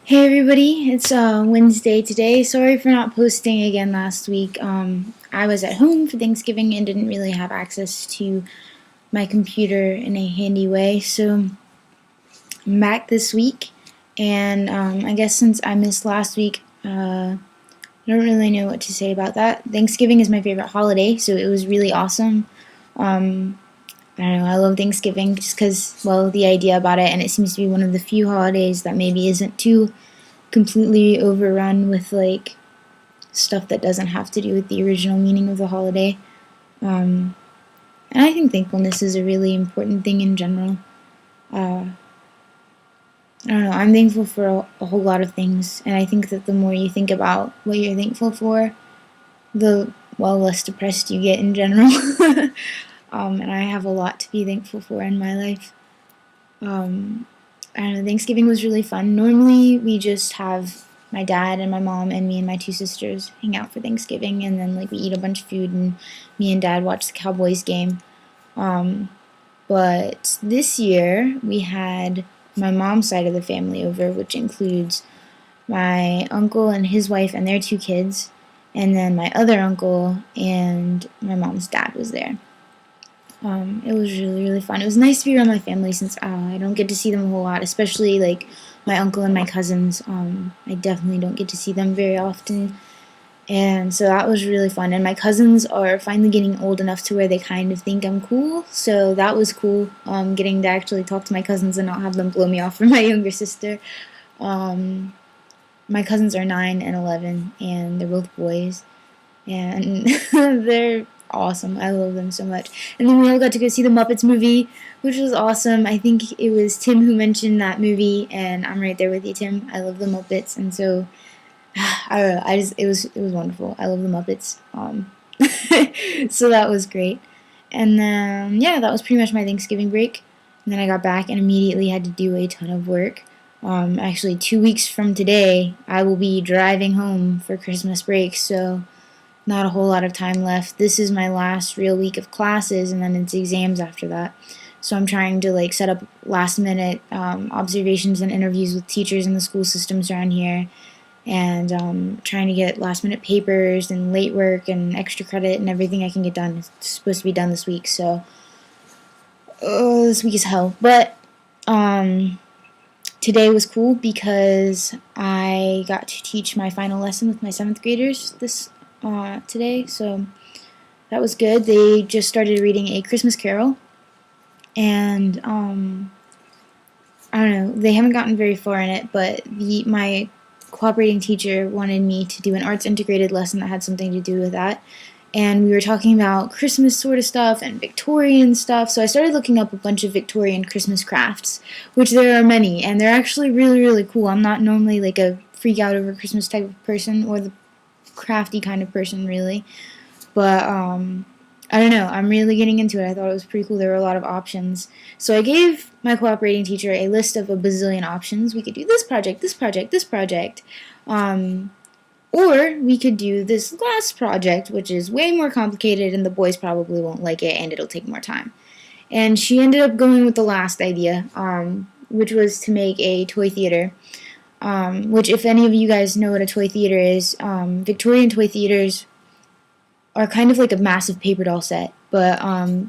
Hey everybody, it's Wednesday today. Sorry for not posting again last week. I was at home for Thanksgiving and didn't really have access to my computer in a handy way, so I'm back this week. And I guess since I missed last week, I don't really know what to say about that. Thanksgiving is my favorite holiday, so it was really awesome. Um, I don't know, I love Thanksgiving just because, well, the idea about it, and it seems to be one of the few holidays that maybe isn't too completely overrun with like stuff that doesn't have to do with the original meaning of the holiday. Um, and I think thankfulness is a really important thing in general. I don't know, I'm thankful for a whole lot of things, and I think that the more you think about what you're thankful for, the less depressed you get in general. And I have a lot to be thankful for in my life. Um, I don't know, Thanksgiving was really fun. Normally, we just have my dad and my mom and me and my two sisters hang out for Thanksgiving, and then like we eat a bunch of food, and me and dad watch the Cowboys game. Um, but this year we had my mom's side of the family over, which includes my uncle and his wife and their two kids, and then my other uncle and my mom's dad was there. It was really, really fun. It was nice to be around my family since I don't get to see them a whole lot, especially like my uncle and my cousins. I definitely don't get to see them very often. And so that was really fun. And my cousins are finally getting old enough to where they kind of think I'm cool. So that was cool, getting to actually talk to my cousins and not have them blow me off for my younger sister. Um, my cousins are 9 and 11, and they're both boys and they're awesome. I love them so much. And then we all got to go see the Muppets movie, which was awesome. I think it was Tim who mentioned that movie, and I'm right there with you, Tim. I love the Muppets, and so I don't know. It was wonderful. I love the Muppets. So that was great. And then yeah, that was pretty much my Thanksgiving break. And then I got back and immediately had to do a ton of work. Actually, 2 weeks from today, I will be driving home for Christmas break, so not a whole lot of time left. This is my last real week of classes, and then it's exams after that. So I'm trying to like set up last minute observations and interviews with teachers in the school systems around here, and trying to get last minute papers and late work and extra credit and everything I can get done. It's supposed to be done this week, so this week is hell. But today was cool because I got to teach my final lesson with my 7th graders today, so that was good. They just started reading A Christmas Carol, and I don't know, they haven't gotten very far in it, but my cooperating teacher wanted me to do an arts integrated lesson that had something to do with that. And we were talking about Christmas sort of stuff and Victorian stuff, so I started looking up a bunch of Victorian Christmas crafts, which there are many, and they're actually really, really cool. I'm not normally like a freak out over Christmas type of person, or the crafty kind of person, really. But I don't know, I'm really getting into it. I thought it was pretty cool. There were a lot of options. So I gave my cooperating teacher a list of a bazillion options. We could do this project, this project, this project. Or we could do this last project, which is way more complicated, and the boys probably won't like it, and it'll take more time. And she ended up going with the last idea, which was to make a toy theater. Which, if any of you guys know what a toy theater is, Victorian toy theaters are kind of like a massive paper doll set, but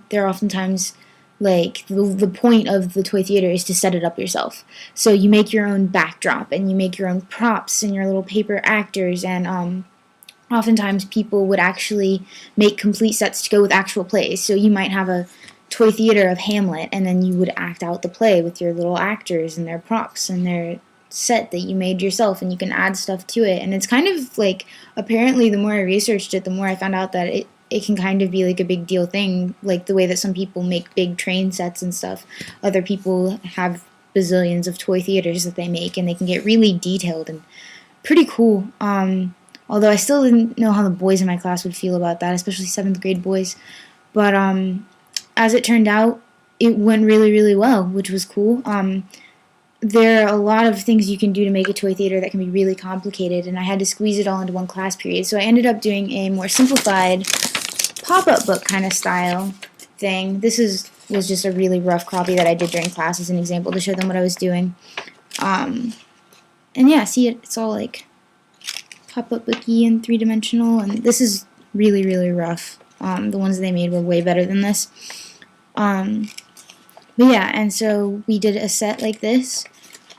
they're oftentimes like the point of the toy theater is to set it up yourself. So you make your own backdrop, and you make your own props and your little paper actors, and oftentimes people would actually make complete sets to go with actual plays. So you might have a toy theater of Hamlet, and then you would act out the play with your little actors and their props and their set that you made yourself, and you can add stuff to it. And it's kind of like, apparently the more I researched it, the more I found out that it can kind of be like a big deal thing, like the way that some people make big train sets and stuff. Other people have bazillions of toy theaters that they make, and they can get really detailed and pretty cool. Although I still didn't know how the boys in my class would feel about that, especially 7th grade boys. But as it turned out, it went really, really well, which was cool. There are a lot of things you can do to make a toy theater that can be really complicated, and I had to squeeze it all into one class period. So I ended up doing a more simplified pop-up book kind of style thing. This was just a really rough copy that I did during class as an example to show them what I was doing. And yeah, see, it's all like pop-up booky and three-dimensional, and this is really, really rough. The ones they made were way better than this. But yeah, and so we did a set like this.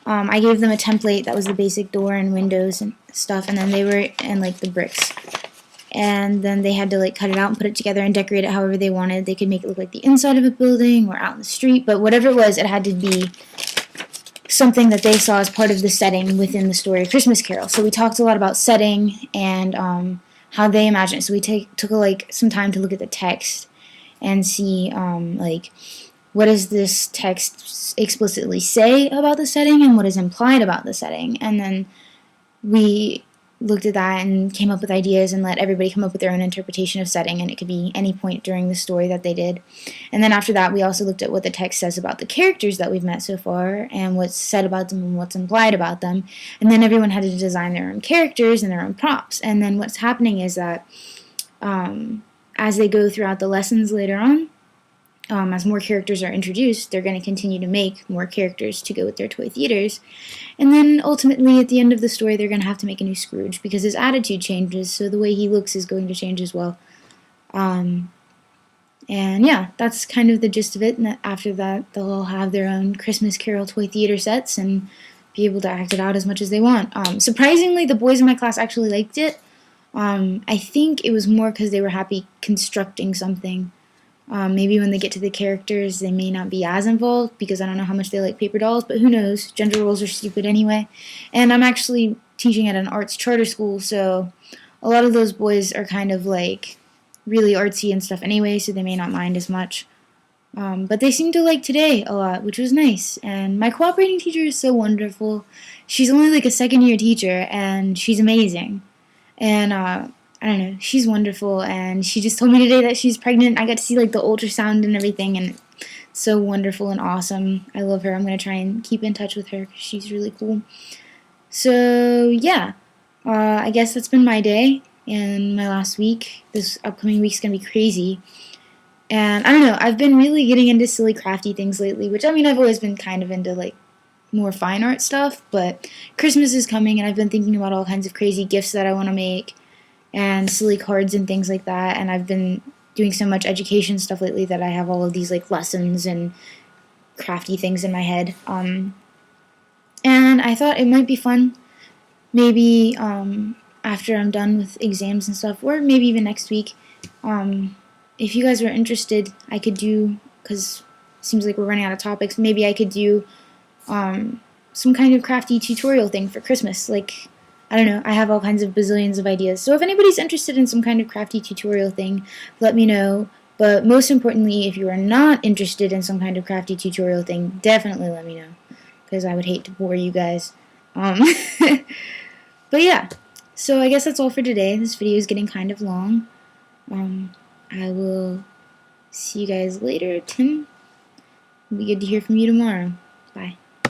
I gave them a template that was the basic door and windows and stuff, and then they were in like the bricks. And then they had to like cut it out and put it together and decorate it however they wanted. They could make it look like the inside of a building or out in the street, but whatever it was, it had to be something that they saw as part of the setting within the story of Christmas Carol. So we talked a lot about setting and how they imagine it. So we took like some time to look at the text and see like what does this text explicitly say about the setting and what is implied about the setting. And then we looked at that and came up with ideas and let everybody come up with their own interpretation of setting, and it could be any point during the story that they did. And then after that, we also looked at what the text says about the characters that we've met so far and what's said about them and what's implied about them. And then everyone had to design their own characters and their own props. And then what's happening is that as they go throughout the lessons later on, as more characters are introduced, they're going to continue to make more characters to go with their toy theaters. And then ultimately, at the end of the story, they're going to have to make a new Scrooge because his attitude changes, so the way he looks is going to change as well. And yeah, that's kind of the gist of it. And after that, they'll all have their own Christmas Carol toy theater sets and be able to act it out as much as they want. Surprisingly, the boys in my class actually liked it. I think it was more because they were happy constructing something. Maybe when they get to the characters, they may not be as involved because I don't know how much they like paper dolls, but who knows? Gender roles are stupid anyway. And I'm actually teaching at an arts charter school, so a lot of those boys are kind of like really artsy and stuff anyway, so they may not mind as much. But they seem to like today a lot, which was nice. And my cooperating teacher is so wonderful. She's only like a second-year teacher, and she's amazing. And I don't know, she's wonderful, and she just told me today that she's pregnant. I got to see like the ultrasound and everything, and it's so wonderful and awesome. I love her. I'm going to try and keep in touch with her because she's really cool. So yeah, I guess that's been my day and my last week. This upcoming week's going to be crazy. And I don't know, I've been really getting into silly crafty things lately, which I mean I've always been kind of into like more fine art stuff, but Christmas is coming and I've been thinking about all kinds of crazy gifts that I want to make and silly cards and things like that, and I've been doing so much education stuff lately that I have all of these like lessons and crafty things in my head. And I thought it might be fun, maybe after I'm done with exams and stuff, or maybe even next week. If you guys are interested, I could do, because it seems like we're running out of topics, maybe I could do some kind of crafty tutorial thing for Christmas, like I don't know, I have all kinds of bazillions of ideas. So if anybody's interested in some kind of crafty tutorial thing, let me know. But most importantly, if you are not interested in some kind of crafty tutorial thing, definitely let me know. Because I would hate to bore you guys. But yeah, so I guess that's all for today. This video is getting kind of long. I will see you guys later. Tim, it'll be good to hear from you tomorrow. Bye.